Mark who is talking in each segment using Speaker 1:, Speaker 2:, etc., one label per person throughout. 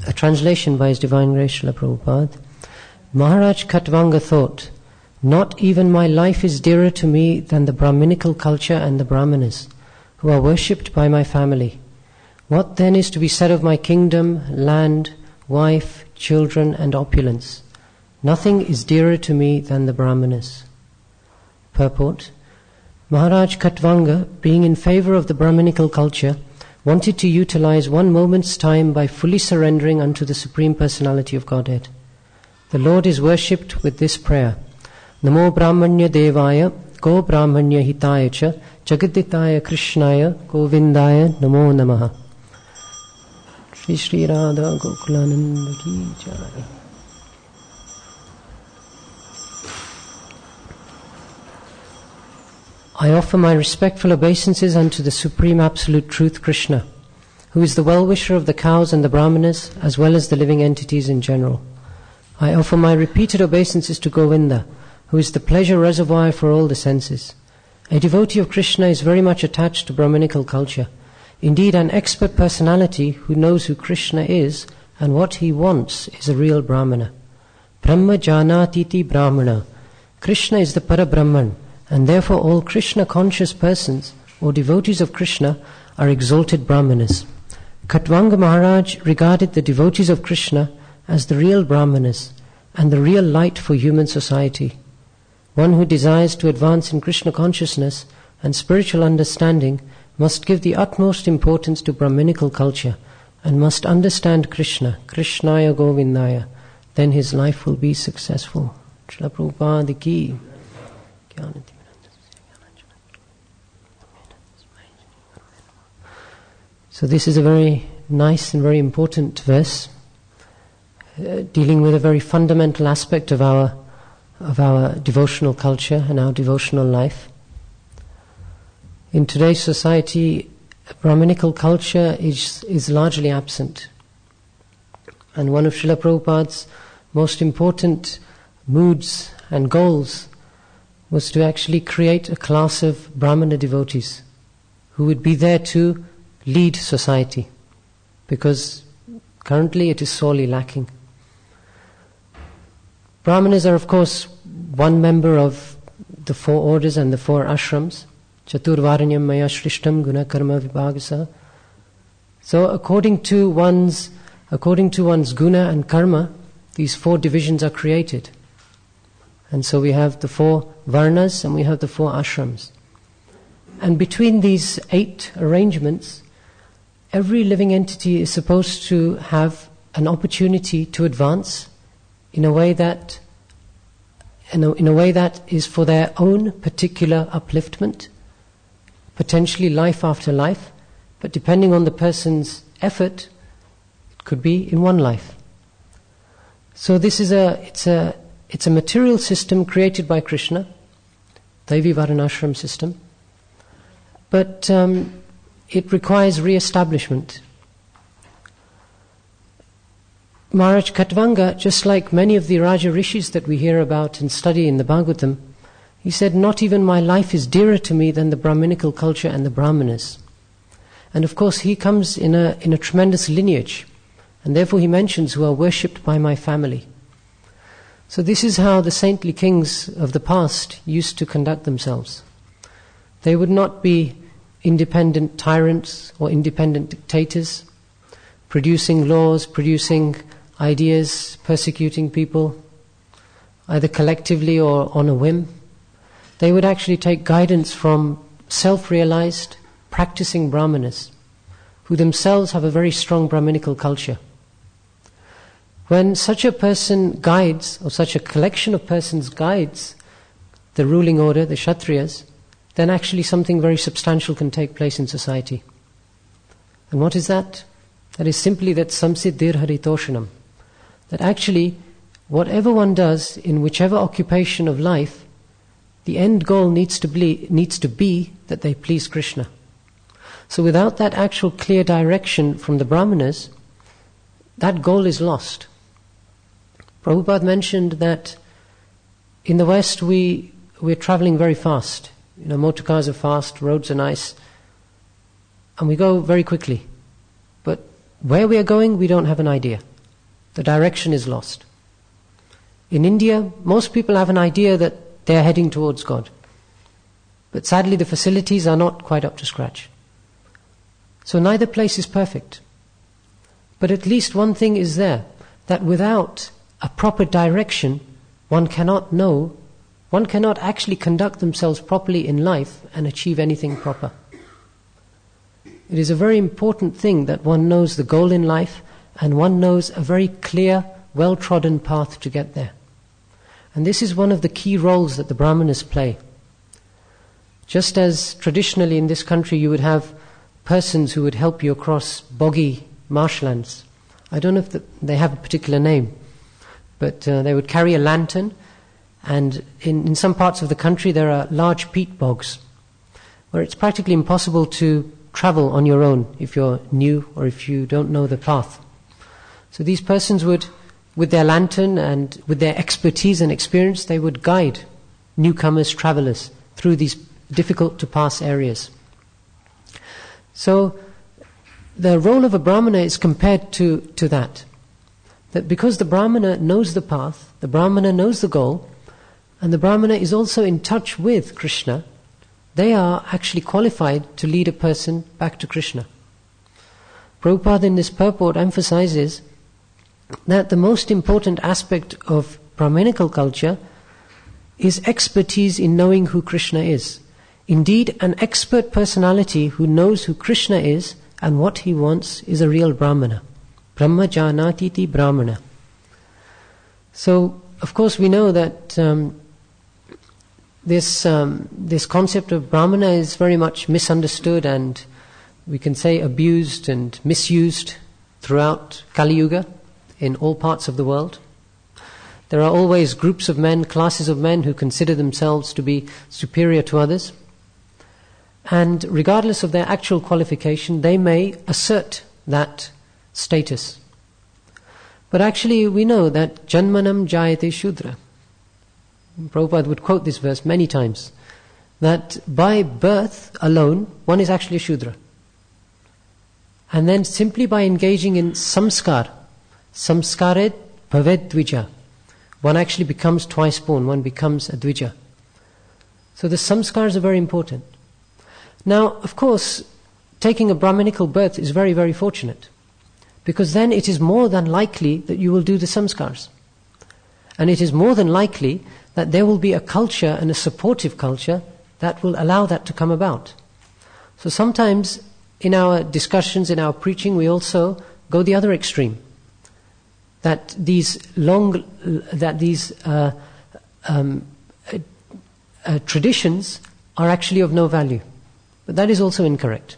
Speaker 1: a translation by His Divine Grace Srila Prabhupada. Maharaj Khatvanga thought, "Not even my life is dearer to me than the Brahminical culture and the Brahmanas, who are worshipped by my family. What then is to be said of my kingdom, land, wife, children and opulence? Nothing is dearer to me than the Brahmanas." Purport: Maharaj Khatvanga, being in favor of the Brahminical culture, wanted to utilize one moment's time by fully surrendering unto the Supreme Personality of Godhead. The Lord is worshipped with this prayer: Namo Brahmanya Devaya, Go Brahmanya Hitaya Cha, Jagaditaya Krishnaya, Govindaya Namo Namaha. Shri Shri Radha Gokulananda Ki Jai. I offer my respectful obeisances unto the Supreme Absolute Truth Krishna, who is the well-wisher of the cows and the Brahmanas, as well as the living entities in general. I offer my repeated obeisances to Govinda, who is the pleasure reservoir for all the senses. A devotee of Krishna is very much attached to Brahminical culture. Indeed, an expert personality who knows who Krishna is and what he wants is a real Brahmana. Brahma Janatiti Brahmana. Krishna is the Parabrahman, and therefore all Krishna-conscious persons or devotees of Krishna are exalted Brahmanas. Khatvanga Maharaj regarded the devotees of Krishna as the real Brahmanas and the real light for human society. One who desires to advance in Krishna consciousness and spiritual understanding must give the utmost importance to Brahminical culture and must understand Krishna, Krishnaya Govindaya. Then his life will be successful. Srila Prabhupada Ki. So this is a very nice and very important verse, dealing with a very fundamental aspect of our devotional culture and our devotional life. In today's society, Brahminical culture is largely absent. And one of Srila Prabhupada's most important moods and goals was to actually create a class of Brahmana devotees who would be there to lead society, because currently it is sorely lacking. Brahmanas are, of course, one member of the four orders and the four ashrams. Chaturvaranyam maya shrishtam guna karma vibhagasa. So according to one's guna and karma, these four divisions are created. And so we have the four varnas and we have the four ashrams. And between these 8 arrangements, every living entity is supposed to have an opportunity to advance in a way that is for their own particular upliftment, potentially life after life, but depending on the person's effort, it could be in one life. So this is it's a material system created by Krishna, Daivi Varnashram system, but it requires re-establishment. Maharaj Khatvanga, just like many of the Raja Rishis that we hear about and study in the Bhagavatam, he said, "Not even my life is dearer to me than the Brahminical culture and the Brahmanas." And of course he comes in a tremendous lineage, and therefore he mentions, "who are worshipped by my family." So this is how the saintly kings of the past used to conduct themselves. They would not be independent tyrants or independent dictators, producing laws, producing ideas, persecuting people, either collectively or on a whim. They would actually take guidance from self-realized, practicing Brahmanas, who themselves have a very strong Brahminical culture. When such a person guides, or such a collection of persons guides the ruling order, the Kshatriyas, then actually something very substantial can take place in society. And what is that? That is simply that samsiddhir haritoshanam. That actually, whatever one does in whichever occupation of life, the end goal needs to be that they please Krishna. So without that actual clear direction from the Brahmanas, that goal is lost. Prabhupada mentioned that in the West we're traveling very fast. Motor cars are fast, roads are nice, and we go very quickly. But where we are going, we don't have an idea. The direction is lost. In India, most people have an idea that they are heading towards God. But sadly, the facilities are not quite up to scratch. So neither place is perfect. But at least one thing is there, that without a proper direction, one cannot actually conduct themselves properly in life and achieve anything proper. It is a very important thing that one knows the goal in life and one knows a very clear, well-trodden path to get there. And this is one of the key roles that the Brahmanas play. Just as traditionally in this country you would have persons who would help you across boggy marshlands. I don't know if they have a particular name, but they would carry a lantern, and in some parts of the country there are large peat bogs where it's practically impossible to travel on your own if you're new or if you don't know the path. So these persons would, with their lantern and with their expertise and experience, they would guide newcomers, travelers through these difficult to pass areas. So the role of a Brahmana is compared to that because the Brahmana knows the path, the Brahmana knows the goal, and the Brahmana is also in touch with Krishna, they are actually qualified to lead a person back to Krishna. Prabhupada in this purport emphasizes that the most important aspect of Brahminical culture is expertise in knowing who Krishna is. Indeed, an expert personality who knows who Krishna is and what he wants is a real Brahmana. Brahma janatiti Brahmana. So, of course, we know that this concept of Brahmana is very much misunderstood and we can say abused and misused throughout Kali Yuga in all parts of the world. There are always groups of men, classes of men who consider themselves to be superior to others. And regardless of their actual qualification, they may assert that status. But actually we know that Janmanam Jayate Shudra. Prabhupada would quote this verse many times, that by birth alone, one is actually a Shudra. And then simply by engaging in samskaret bhaved dvija, one actually becomes twice born, one becomes a dvija. So the samskars are very important. Now, of course, taking a Brahminical birth is very, very fortunate, because then it is more than likely that you will do the samskars. And it is more than likely that there will be a culture and a supportive culture that will allow that to come about. So sometimes in our discussions, in our preaching, we also go the other extreme. That these traditions are actually of no value. But that is also incorrect.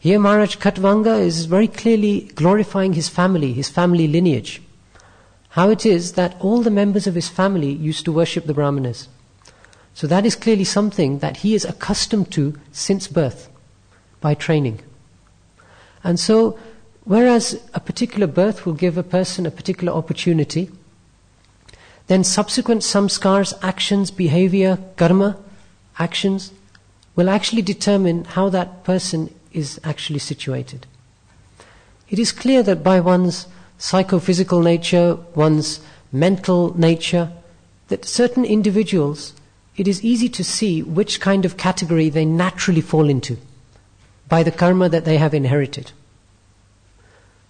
Speaker 1: Here Maharaj Khatvanga is very clearly glorifying his family lineage. How it is that all the members of his family used to worship the Brahmanas. So that is clearly something that he is accustomed to since birth, by training. And so, whereas a particular birth will give a person a particular opportunity, then subsequent samskars, actions, behavior, karma, actions, will actually determine how that person is actually situated. It is clear that by one's psychophysical nature, one's mental nature, that certain individuals, it is easy to see which kind of category they naturally fall into by the karma that they have inherited.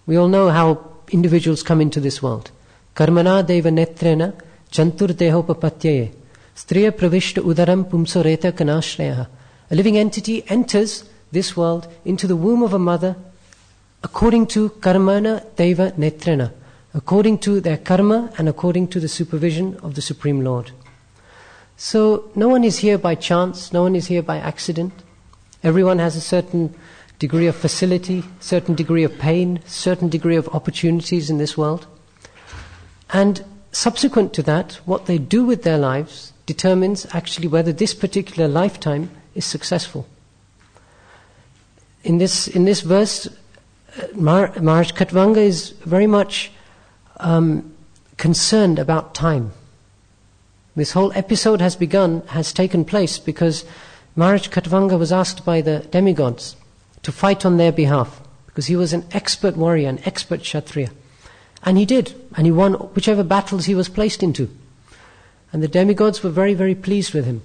Speaker 1: We all know how individuals come into this world. Karmana deva netrena chantur dehopapatyaye striya pravishta udaram pumso reta kanashreyaha. A living entity enters this world into the womb of a mother according to karmana deva netrena, according to their karma and according to the supervision of the Supreme Lord. So no one is here by chance, no one is here by accident. Everyone has a certain degree of facility, certain degree of pain, certain degree of opportunities in this world. And subsequent to that, what they do with their lives determines actually whether this particular lifetime is successful. In this verse, Maharaj Khatvanga is very much concerned about time. This whole episode has taken place because Maharaj Khatvanga was asked by the demigods to fight on their behalf, because he was an expert warrior, an expert Kshatriya. And he did. And he won whichever battles he was placed into. And the demigods were very, very pleased with him.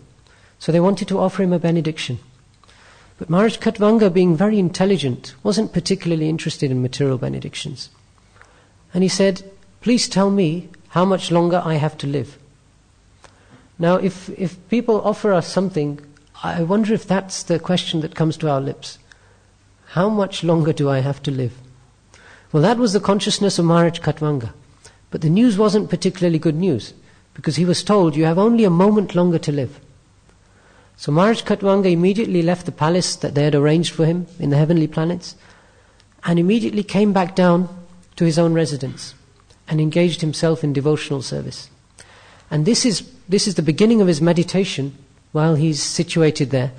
Speaker 1: So they wanted to offer him a benediction. But Maharaj Khatvanga, being very intelligent, wasn't particularly interested in material benedictions. And he said, please tell me how much longer I have to live. Now, if people offer us something, I wonder if that's the question that comes to our lips. How much longer do I have to live? Well, that was the consciousness of Maharaj Khatvanga. But the news wasn't particularly good news, because he was told, you have only a moment longer to live. So Maharaj Khatvanga immediately left the palace that they had arranged for him in the heavenly planets, and immediately came back down to his own residence and engaged himself in devotional service. And this is the beginning of his meditation while he's situated there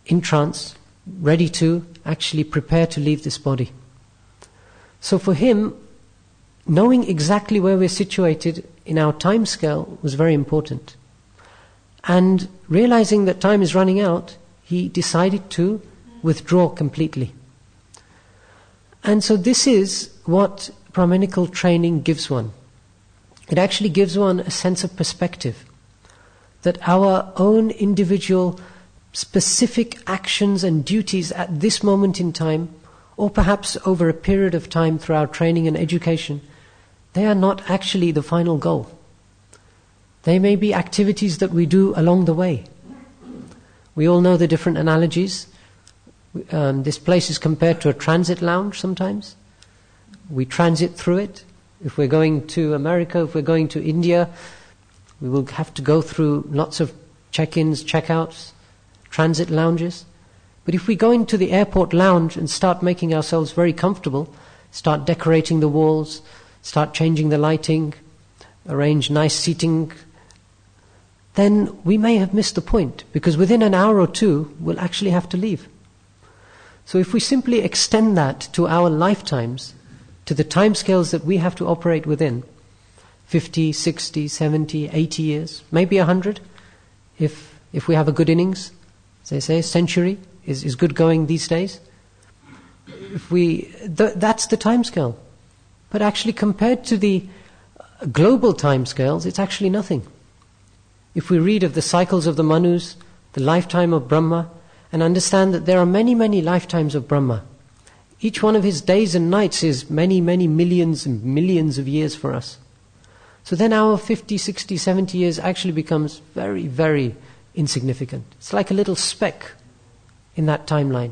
Speaker 1: in trance, ready to actually prepare to leave this body. So for him, knowing exactly where we're situated in our time scale was very important. And realizing that time is running out, he decided to withdraw completely. And so this is what Brahminical training gives one. It actually gives one a sense of perspective, that our own individual specific actions and duties at this moment in time, or perhaps over a period of time through our training and education, they are not actually the final goal. They may be activities that we do along the way. We all know the different analogies. This place is compared to a transit lounge sometimes. We transit through it. If we're going to America, if we're going to India, we will have to go through lots of check-ins, check-outs, transit lounges. But if we go into the airport lounge and start making ourselves very comfortable, start decorating the walls, start changing the lighting, arrange nice seating, then we may have missed the point, because within an hour or two we'll actually have to leave. So if we simply extend that to our lifetimes, to the timescales that we have to operate within, 50, 60, 70, 80 years, maybe 100, if we have a good innings, as they say, a century is good going these days. That's the timescale. But actually compared to the global timescales, it's actually nothing. If we read of the cycles of the Manus, the lifetime of Brahma, and understand that there are many, many lifetimes of Brahma, each one of his days and nights is many, many millions and millions of years for us. So then our 50, 60, 70 years actually becomes very, very insignificant. It's like a little speck in that timeline.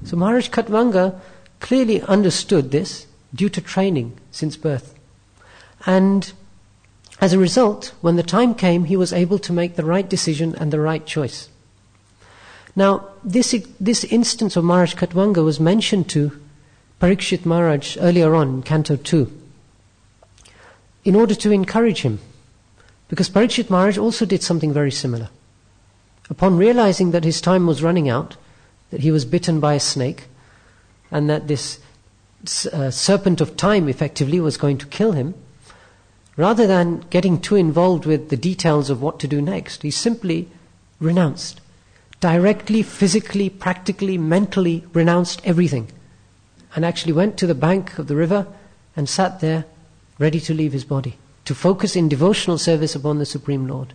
Speaker 1: So Maharaj Khatvanga clearly understood this due to training since birth. And as a result, when the time came, he was able to make the right decision and the right choice. Now, this instance of Maharaj Khatvanga was mentioned to Parikshit Maharaj earlier on in Canto 2 in order to encourage him. Because Parikshit Maharaj also did something very similar. Upon realizing that his time was running out, that he was bitten by a snake, and that this serpent of time effectively was going to kill him, rather than getting too involved with the details of what to do next, he simply renounced. Directly, physically, practically, mentally renounced everything. And actually went to the bank of the river and sat there ready to leave his body, to focus in devotional service upon the Supreme Lord.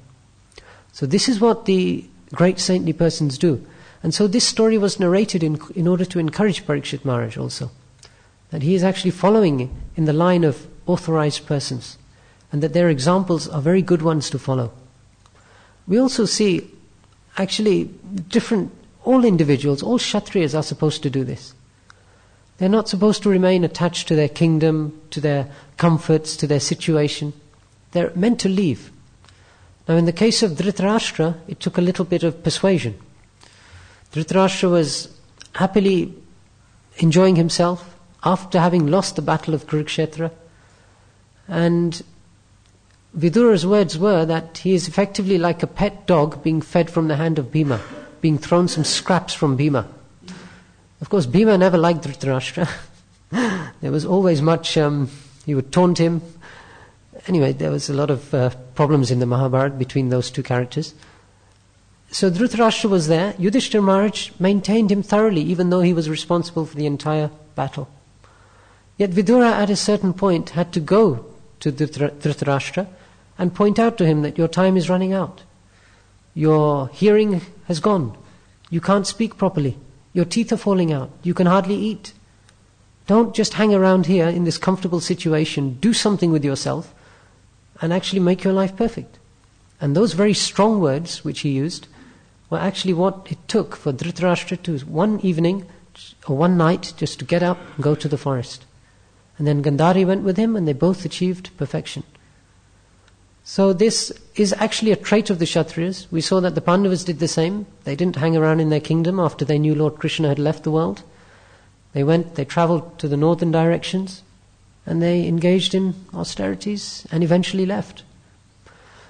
Speaker 1: So this is what the great saintly persons do. And so this story was narrated in order to encourage Parikshit Maharaj also, that he is actually following in the line of authorized persons, and that their examples are very good ones to follow. We also see actually all individuals, all Kshatriyas are supposed to do this. They're not supposed to remain attached to their kingdom, to their comforts, to their situation. They're meant to leave. Now in the case of Dhritarashtra, it took a little bit of persuasion. Dhritarashtra was happily enjoying himself after having lost the battle of Kurukshetra, and Vidura's words were that he is effectively like a pet dog being fed from the hand of Bhima, being thrown some scraps from Bhima. Of course, Bhima never liked Dhritarashtra. There was always much, he would taunt him. Anyway, there was a lot of problems in the Mahabharata between those two characters. So Dhritarashtra was there. Yudhishthira Maharaj maintained him thoroughly, even though he was responsible for the entire battle. Yet Vidura at a certain point had to go to Dhritarashtra and point out to him that your time is running out. Your hearing has gone. You can't speak properly. Your teeth are falling out. You can hardly eat. Don't just hang around here in this comfortable situation. Do something with yourself and actually make your life perfect. And those very strong words which he used were actually what it took for Dhritarashtra to one evening or one night just to get up and go to the forest. And then Gandhari went with him and they both achieved perfection. So this is actually a trait of the Kshatriyas. We saw that the Pandavas did the same. They didn't hang around in their kingdom after they knew Lord Krishna had left the world. They travelled to the northern directions and they engaged in austerities and eventually left.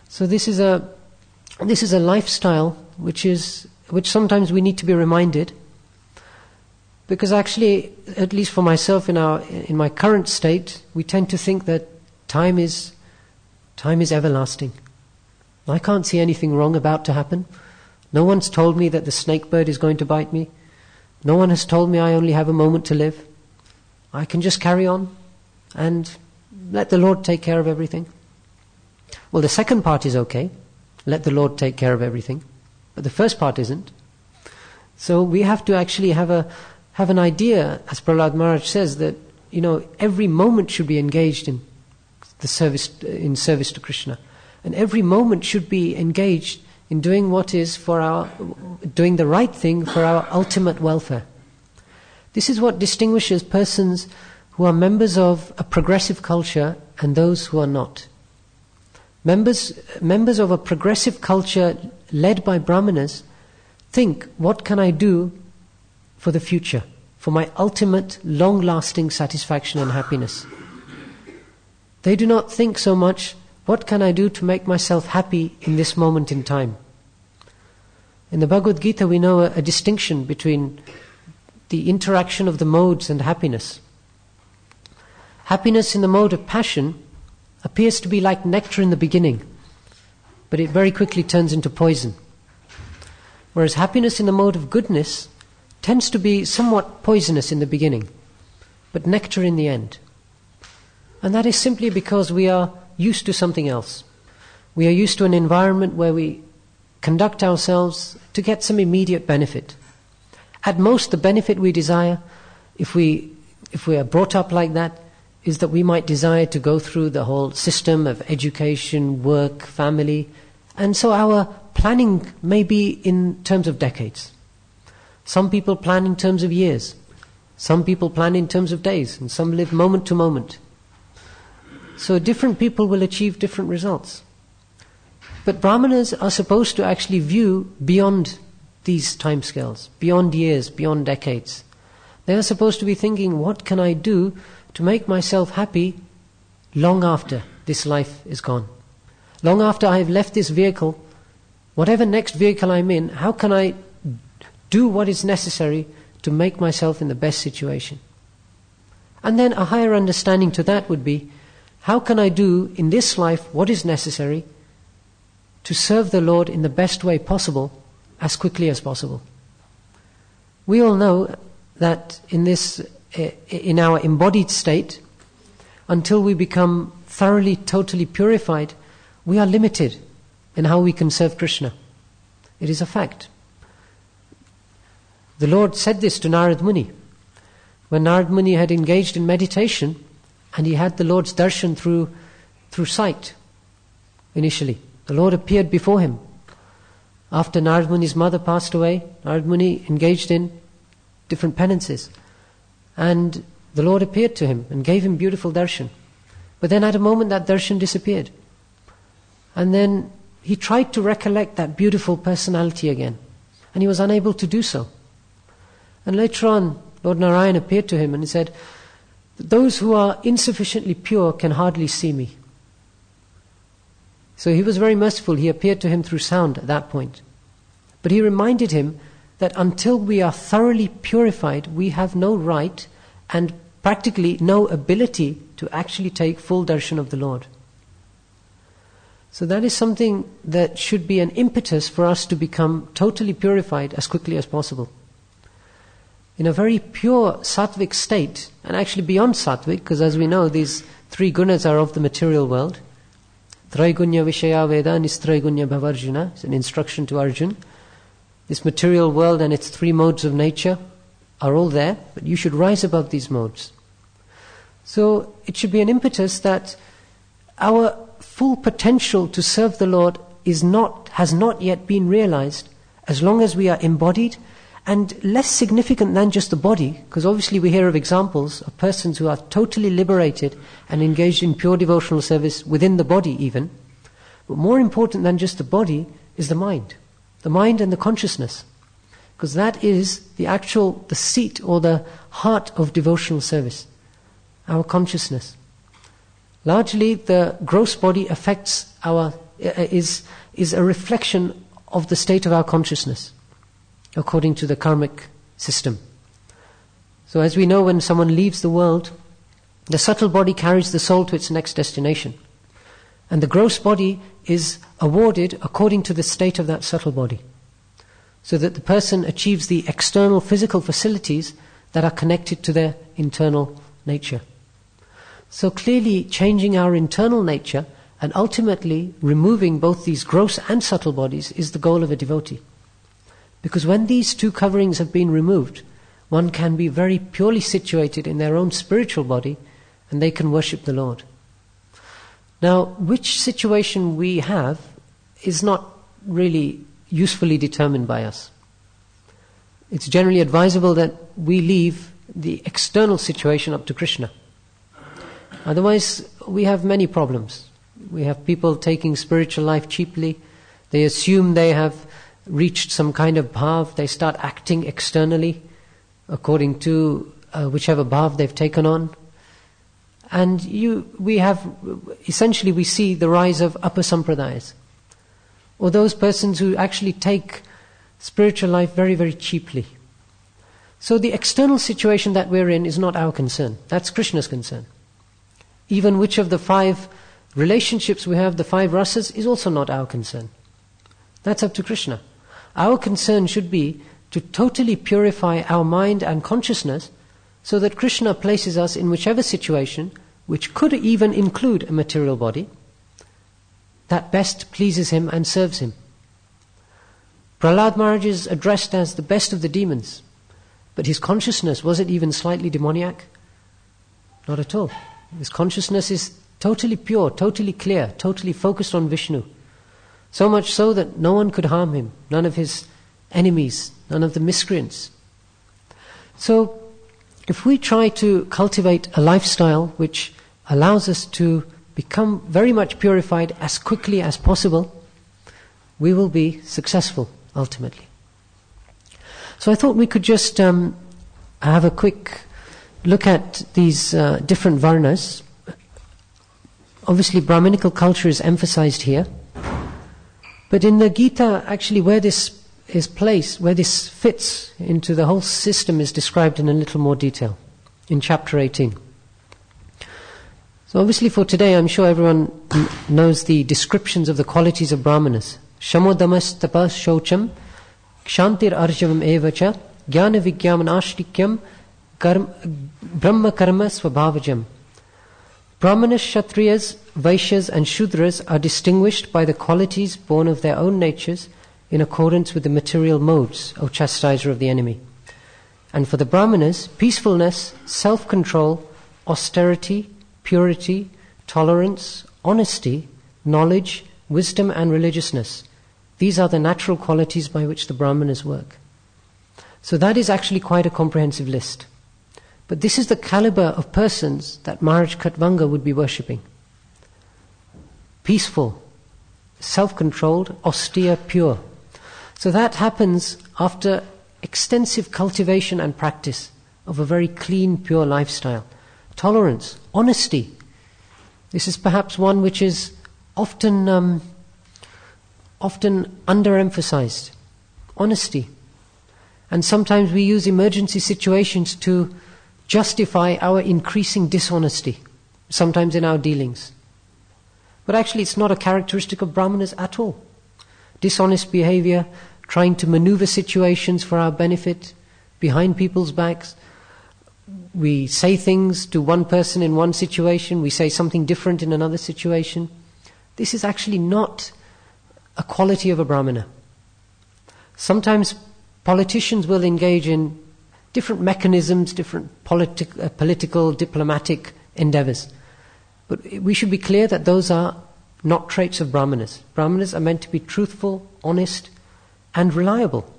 Speaker 1: So this is a lifestyle which sometimes we need to be reminded, because actually, at least for myself in my current state, we tend to think that time is everlasting. I can't see anything wrong about to happen. No one's told me that the snake bird is going to bite me. No one has told me I only have a moment to live. I can just carry on and let the Lord take care of everything. Well, the second part is okay. Let the Lord take care of everything. But the first part isn't. So we have to actually have an idea, as Prahlad Maharaj says, that every moment should be engaged in service to Krishna, and every moment should be engaged in doing doing the right thing for our ultimate welfare. This is what distinguishes persons who are members of a progressive culture and those who are not. Members of a progressive culture led by Brahmanas think, what can I do for the future, for my ultimate long-lasting satisfaction and happiness? They do not think so much, what can I do to make myself happy in this moment in time? In the Bhagavad Gita we know a distinction between the interaction of the modes and happiness. Happiness in the mode of passion appears to be like nectar in the beginning, but it very quickly turns into poison. Whereas happiness in the mode of goodness tends to be somewhat poisonous in the beginning, but nectar in the end. And that is simply because we are used to something else. We are used to an environment where we conduct ourselves to get some immediate benefit. At most, the benefit we desire, if we are brought up like that, is that we might desire to go through the whole system of education, work, family, and so our planning may be in terms of decades. Some people plan in terms of years, some people plan in terms of days, and some live moment to moment. So different people will achieve different results. But Brahmanas are supposed to actually view beyond these timescales, beyond years, beyond decades. They are supposed to be thinking, what can I do to make myself happy long after this life is gone? Long after I have left this vehicle, whatever next vehicle I'm in, how can I do what is necessary to make myself in the best situation? And then a higher understanding to that would be, how can I do in this life what is necessary to serve the Lord in the best way possible, as quickly as possible? We all know that in our embodied state, until we become thoroughly, totally purified, we are limited in how we can serve Krishna. It is a fact. The Lord said this to Narad Muni. When Narad Muni had engaged in meditation, and he had the Lord's darshan through sight, initially. The Lord appeared before him. After Narad Muni's mother passed away, Narad Muni engaged in different penances. And the Lord appeared to him and gave him beautiful darshan. But then at a moment that darshan disappeared. And then he tried to recollect that beautiful personality again. And he was unable to do so. And later on, Lord Narayan appeared to him and he said, those who are insufficiently pure can hardly see me. So he was very merciful. He appeared to him through sound at that point. But he reminded him that until we are thoroughly purified, we have no right and practically no ability to actually take full darshan of the Lord. So that is something that should be an impetus for us to become totally purified as quickly as possible. in a very pure sattvic state, and actually beyond sattvic, because as we know, these three gunas are of the material world. Traigunya Vishaya Veda Nistraigunya Bhavarjuna is an instruction to Arjun. This material world and its three modes of nature are all there, but you should rise above these modes. So it should be an impetus that our full potential to serve the Lord has not yet been realized, as long as we are embodied, and less significant than just the body, because obviously we hear of examples of persons who are totally liberated and engaged in pure devotional service within the body even. But more important than just the body is the mind and the consciousness, because that is the seat or the heart of devotional service, our consciousness. Largely the gross body affects is a reflection of the state of our consciousness, according to the karmic system. So as we know, when someone leaves the world, the subtle body carries the soul to its next destination. And the gross body is awarded according to the state of that subtle body, so that the person achieves the external physical facilities that are connected to their internal nature. So clearly changing our internal nature and ultimately removing both these gross and subtle bodies is the goal of a devotee. Because when these two coverings have been removed, one can be very purely situated in their own spiritual body, and they can worship the Lord. Now, which situation we have is not really usefully determined by us. It's generally advisable that we leave the external situation up to Krishna. Otherwise, we have many problems. We have people taking spiritual life cheaply. They assume they have reached some kind of bhav. They start acting externally according to whichever bhav they've taken on. And we see the rise of upper sampradayas, or those persons who actually take spiritual life very, very cheaply. So the external situation that we're in is not our concern. That's Krishna's concern. Even which of the 5 relationships we have, the 5 rasas, is also not our concern. That's up to Krishna. Our concern should be to totally purify our mind and consciousness, so that Krishna places us in whichever situation, which could even include a material body, that best pleases him and serves him. Prahlad Maharaj is addressed as the best of the demons, but his consciousness, was it even slightly demoniac? Not at all. His consciousness is totally pure, totally clear, totally focused on Vishnu. So much so that no one could harm him, none of his enemies, none of the miscreants. So, if we try to cultivate a lifestyle which allows us to become very much purified as quickly as possible, we will be successful ultimately. So I thought we could just have a quick look at these different varnas. Obviously Brahminical culture is emphasized here, but in the Gita, actually where this is placed, where this fits into the whole system, is described in a little more detail in chapter 18. So obviously for today, I'm sure everyone knows the descriptions of the qualities of Brahmanas. Shamodamas tapas shocham, kshantir arjavam evacha, jnana vigyaman ashtikyam, brahma karma svabhavajam. Brahmanas, Kshatriyas, Vaishyas and Shudras are distinguished by the qualities born of their own natures in accordance with the material modes, O chastiser of the enemy. And for the Brahmanas, peacefulness, self-control, austerity, purity, tolerance, honesty, knowledge, wisdom and religiousness. These are the natural qualities by which the Brahmanas work. So that is actually quite a comprehensive list. But this is the caliber of persons that Maharaj Khatvanga would be worshipping. Peaceful, self-controlled, austere, pure. So that happens after extensive cultivation and practice of a very clean, pure lifestyle. Tolerance, honesty. This is perhaps one which is often underemphasized. Honesty. And sometimes we use emergency situations to justify our increasing dishonesty, sometimes in our dealings. But actually it's not a characteristic of Brahmanas at all. Dishonest behavior, trying to maneuver situations for our benefit, behind people's backs. We say things to one person in one situation, we say something different in another situation. This is actually not a quality of a Brahmana. Sometimes politicians will engage in different mechanisms, different political, diplomatic endeavors. But we should be clear that those are not traits of Brahmanas. Brahmanas are meant to be truthful, honest, and reliable.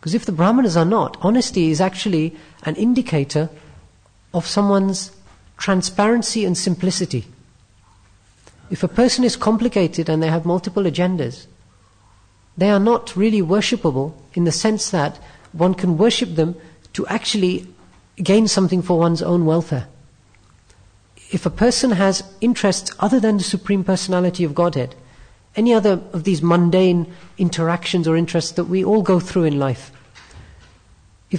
Speaker 1: Because if the Brahmanas are not, honesty is actually an indicator of someone's transparency and simplicity. If a person is complicated and they have multiple agendas, they are not really worshipable in the sense that one can worship them to actually gain something for one's own welfare. If a person has interests other than the Supreme Personality of Godhead, any other of these mundane interactions or interests that we all go through in life,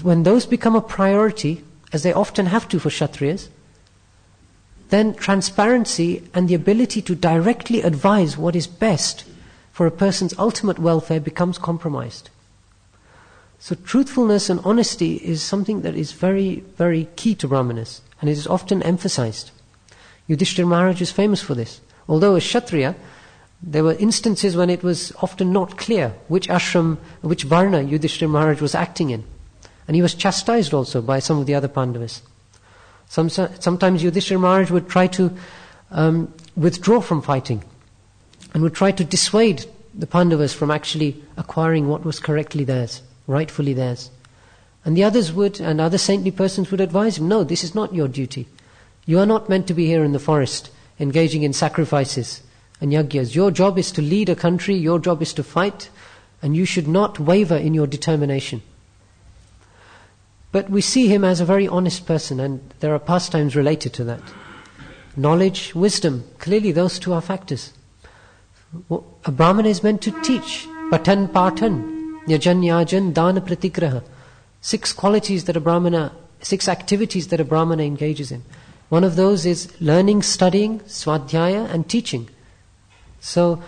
Speaker 1: when those become a priority, as they often have to for Kshatriyas, then transparency and the ability to directly advise what is best for a person's ultimate welfare becomes compromised. So truthfulness and honesty is something that is very, very key to Brahmanas, and it is often emphasized. Yudhishthira Maharaj is famous for this. Although a Kshatriya, there were instances when it was often not clear which ashram, which varna Yudhishthira Maharaj was acting in. And he was chastised also by some of the other Pandavas. Sometimes Yudhishthira Maharaj would try to withdraw from fighting and would try to dissuade the Pandavas from actually acquiring what was correctly theirs, rightfully theirs. And the others would, and other saintly persons would advise him, no, this is not your duty. You are not meant to be here in the forest engaging in sacrifices and yagyas. Your job is to lead a country, your job is to fight, and you should not waver in your determination. But we see him as a very honest person, and there are pastimes related to that. Knowledge, wisdom, clearly those two are factors. A Brahmana is meant to teach. Patan patan, yajan yajan, dana pratigraha. 6 qualities that a Brahmana, 6 activities that a Brahmana engages in. One of those is learning, studying, swadhyaya, and teaching. So,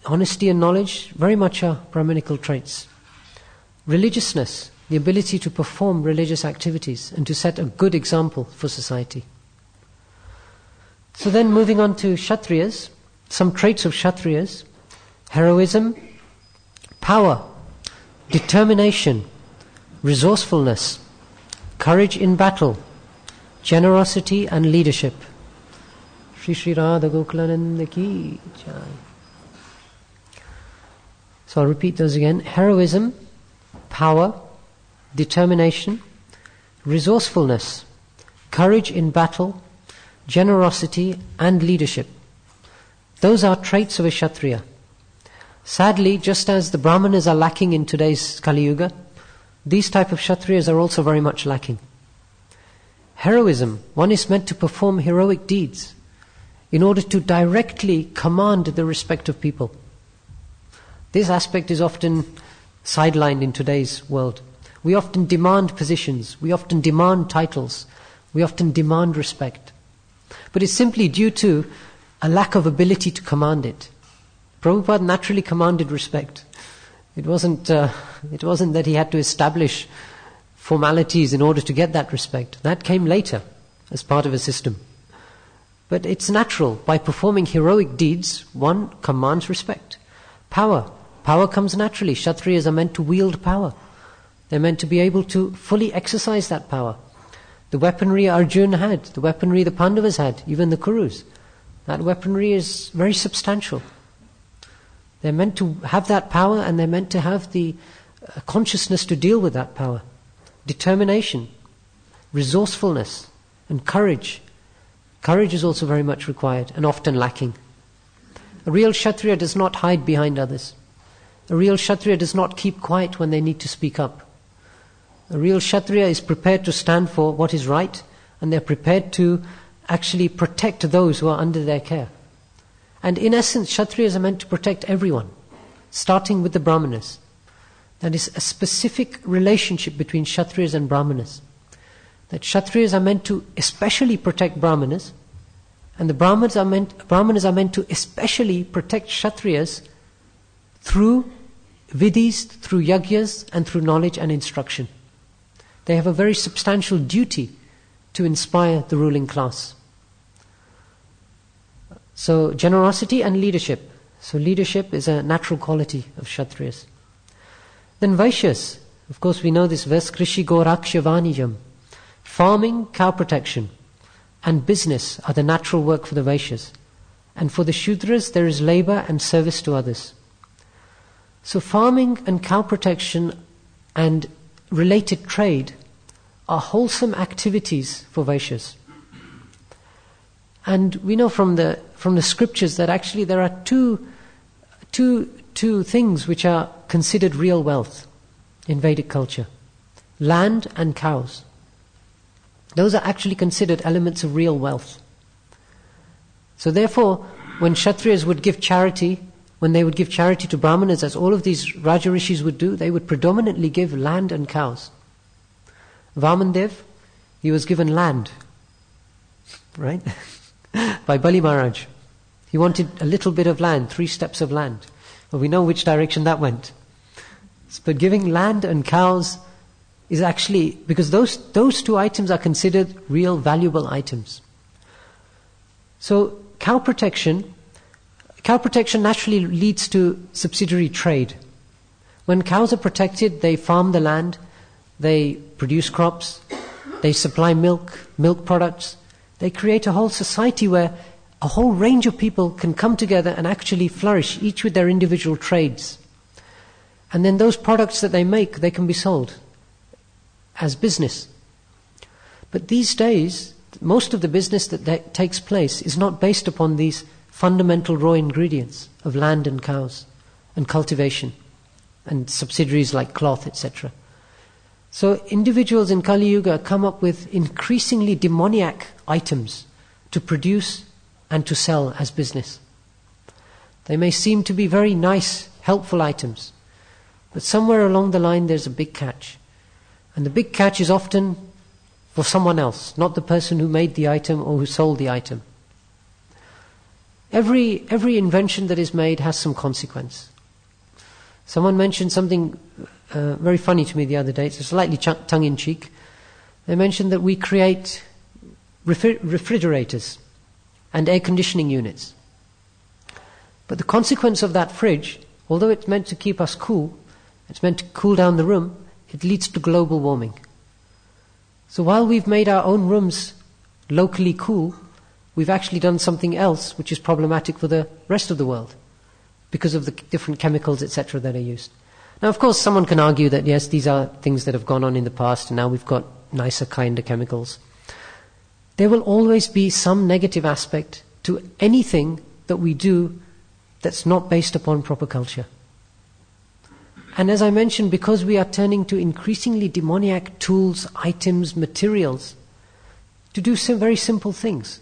Speaker 1: honesty and knowledge very much are Brahminical traits. Religiousness, the ability to perform religious activities and to set a good example for society. So then moving on to Kshatriyas, some traits of Kshatriyas: heroism, power, determination, resourcefulness, courage in battle, generosity and leadership. Shri Shri Radha Gokulananda ki jai. So I'll repeat those again. Heroism, power, determination, resourcefulness, courage in battle, generosity and leadership. Those are traits of a Kshatriya. Sadly, just as the Brahmanas are lacking in today's Kali Yuga, these type of Kshatriyas are also very much lacking. Heroism, one is meant to perform heroic deeds in order to directly command the respect of people. This aspect is often sidelined in today's world. We often demand positions, we often demand titles, we often demand respect. But it's simply due to a lack of ability to command it. Prabhupada naturally commanded respect. It wasn't that he had to establish formalities in order to get that respect. That came later as part of a system. But it's natural. By performing heroic deeds, one commands respect. Power. Power comes naturally. Kshatriyas are meant to wield power. They're meant to be able to fully exercise that power. The weaponry Arjuna had, the weaponry the Pandavas had, even the Kurus, that weaponry is very substantial. They're meant to have that power, and they're meant to have the consciousness to deal with that power. Determination, resourcefulness, and courage. Courage is also very much required and often lacking. A real Kshatriya does not hide behind others. A real Kshatriya does not keep quiet when they need to speak up. A real Kshatriya is prepared to stand for what is right, and they're prepared to actually protect those who are under their care. And in essence, Kshatriyas are meant to protect everyone, starting with the Brahmanas. That is a specific relationship between Kshatriyas and Brahmanas. That Kshatriyas are meant to especially protect Brahmanas, and the Brahmanas are meant to especially protect Kshatriyas through vidhis, through yagyas, and through knowledge and instruction. They have a very substantial duty to inspire the ruling class. So generosity and leadership. So leadership is a natural quality of Kshatriyas. Then Vaishyas. Of course we know this verse, Krishi Gorakshya Vanijam. Farming, cow protection, and business are the natural work for the Vaishyas. And for the Shudras there is labor and service to others. So farming and cow protection and related trade are wholesome activities for Vaishyas. And we know from the scriptures that actually there are two things which are considered real wealth in Vedic culture. Land and cows. Those are actually considered elements of real wealth. So therefore, when Kshatriyas would give charity, when they would give charity to Brahmanas, as all of these Raja Rishis would do, they would predominantly give land and cows. Vamandev, he was given land, right? By Bali Maharaj. He wanted a little bit of land, 3 steps of land. Well, we know which direction that went. But giving land and cows is actually, because those 2 items are considered real valuable items. So cow protection naturally leads to subsidiary trade. When cows are protected, they farm the land, they produce crops, they supply milk products. They create a whole society where a whole range of people can come together and actually flourish, each with their individual trades. And then those products that they make, they can be sold as business. But these days, most of the business that takes place is not based upon these fundamental raw ingredients of land and cows and cultivation and subsidiaries like cloth, etc. So individuals in Kali Yuga come up with increasingly demoniac items to produce and to sell as business. They may seem to be very nice, helpful items, but somewhere along the line there's a big catch. And the big catch is often for someone else, not the person who made the item or who sold the item. Every invention that is made has some consequence. Someone mentioned something very funny to me the other day. It's slightly tongue-in-cheek. They mentioned that we create refrigerators and air conditioning units. But the consequence of that fridge, although it's meant to keep us cool, it's meant to cool down the room, it leads to global warming. So while we've made our own rooms locally cool, we've actually done something else which is problematic for the rest of the world because of the different chemicals, etc., that are used. Now, of course, someone can argue that, yes, these are things that have gone on in the past and now we've got nicer, kinder chemicals. There will always be some negative aspect to anything that we do that's not based upon proper culture. And as I mentioned, because we are turning to increasingly demoniac tools, items, materials to do some very simple things,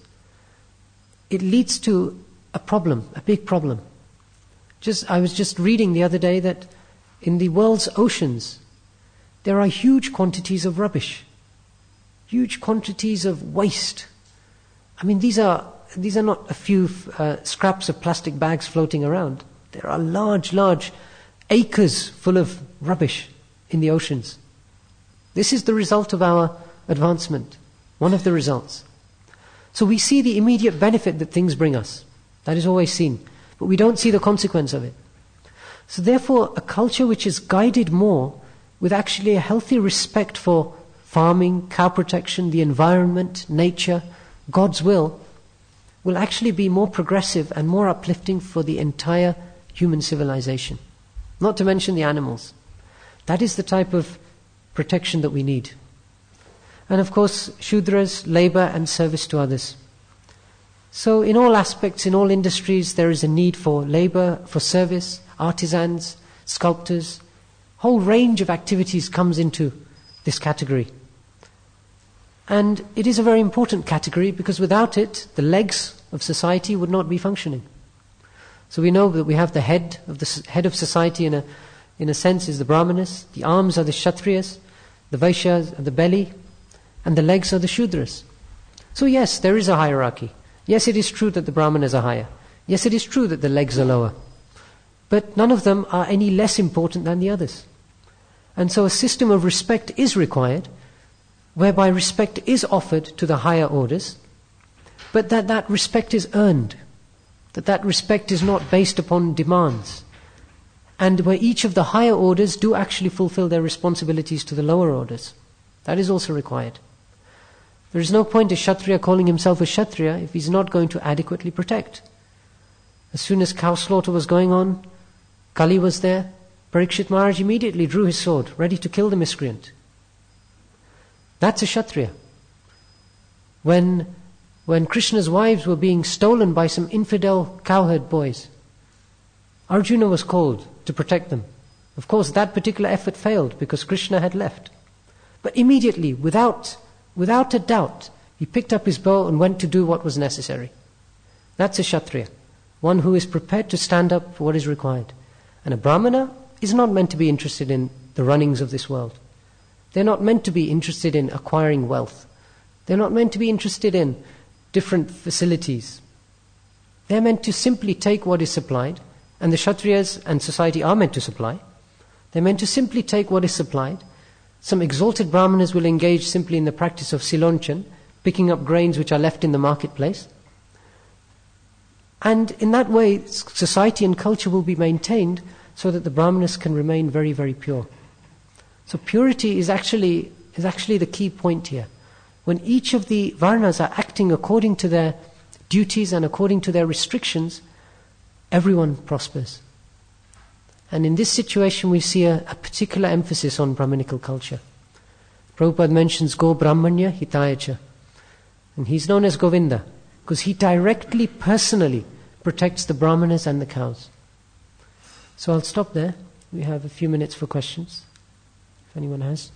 Speaker 1: it leads to a problem, a big problem. I was just reading the other day that in the world's oceans there are huge quantities of rubbish, huge quantities of waste. I mean, these are not a few scraps of plastic bags floating around. There are large acres full of rubbish in the oceans. This is the result of our advancement, one of the results. So we see the immediate benefit that things bring us. That is always seen. But we don't see the consequence of it. So therefore, a culture which is guided more with actually a healthy respect for farming, cow protection, the environment, nature, God's will actually be more progressive and more uplifting for the entire human civilization. Not to mention the animals. That is the type of protection that we need. And of course, Shudras, labor and service to others. So in all aspects, in all industries, there is a need for labor, for service, artisans, sculptors. Whole range of activities comes into this category. And it is a very important category because without it, the legs of society would not be functioning. So we know that we have the head of society in a sense is the Brahmanas, the arms are the Kshatriyas, the Vaishyas are the belly, and the legs are the Shudras. So yes, there is a hierarchy. Yes, it is true that the Brahmanas are higher. Yes, it is true that the legs are lower. But none of them are any less important than the others. And so a system of respect is required, whereby respect is offered to the higher orders, but that respect is earned, that respect is not based upon demands, and where each of the higher orders do actually fulfill their responsibilities to the lower orders. That is also required. There is no point a Kshatriya calling himself a Kshatriya if he's not going to adequately protect. As soon as cow slaughter was going on, Kali was there, Parikshit Maharaj immediately drew his sword, ready to kill the miscreant. That's a Kshatriya. When Krishna's wives were being stolen by some infidel cowherd boys, Arjuna was called to protect them. Of course, that particular effort failed because Krishna had left. But immediately, without a doubt, he picked up his bow and went to do what was necessary. That's a Kshatriya, one who is prepared to stand up for what is required. And a Brahmana is not meant to be interested in the runnings of this world. They're not meant to be interested in acquiring wealth. They're not meant to be interested in different facilities. They're meant to simply take what is supplied, and the Kshatriyas and society are meant to supply. They're meant to simply take what is supplied. Some exalted Brahmanas will engage simply in the practice of silonchan, picking up grains which are left in the marketplace. And in that way, society and culture will be maintained so that the Brahmanas can remain very, very pure. So purity is actually the key point here. When each of the Varnas are acting according to their duties and according to their restrictions, everyone prospers. And in this situation we see a particular emphasis on Brahminical culture. Prabhupada mentions Go Brahmanya Hitayacha. And he's known as Govinda because he directly, personally protects the Brahmanas and the cows. So I'll stop there. We have a few minutes for questions, if anyone has.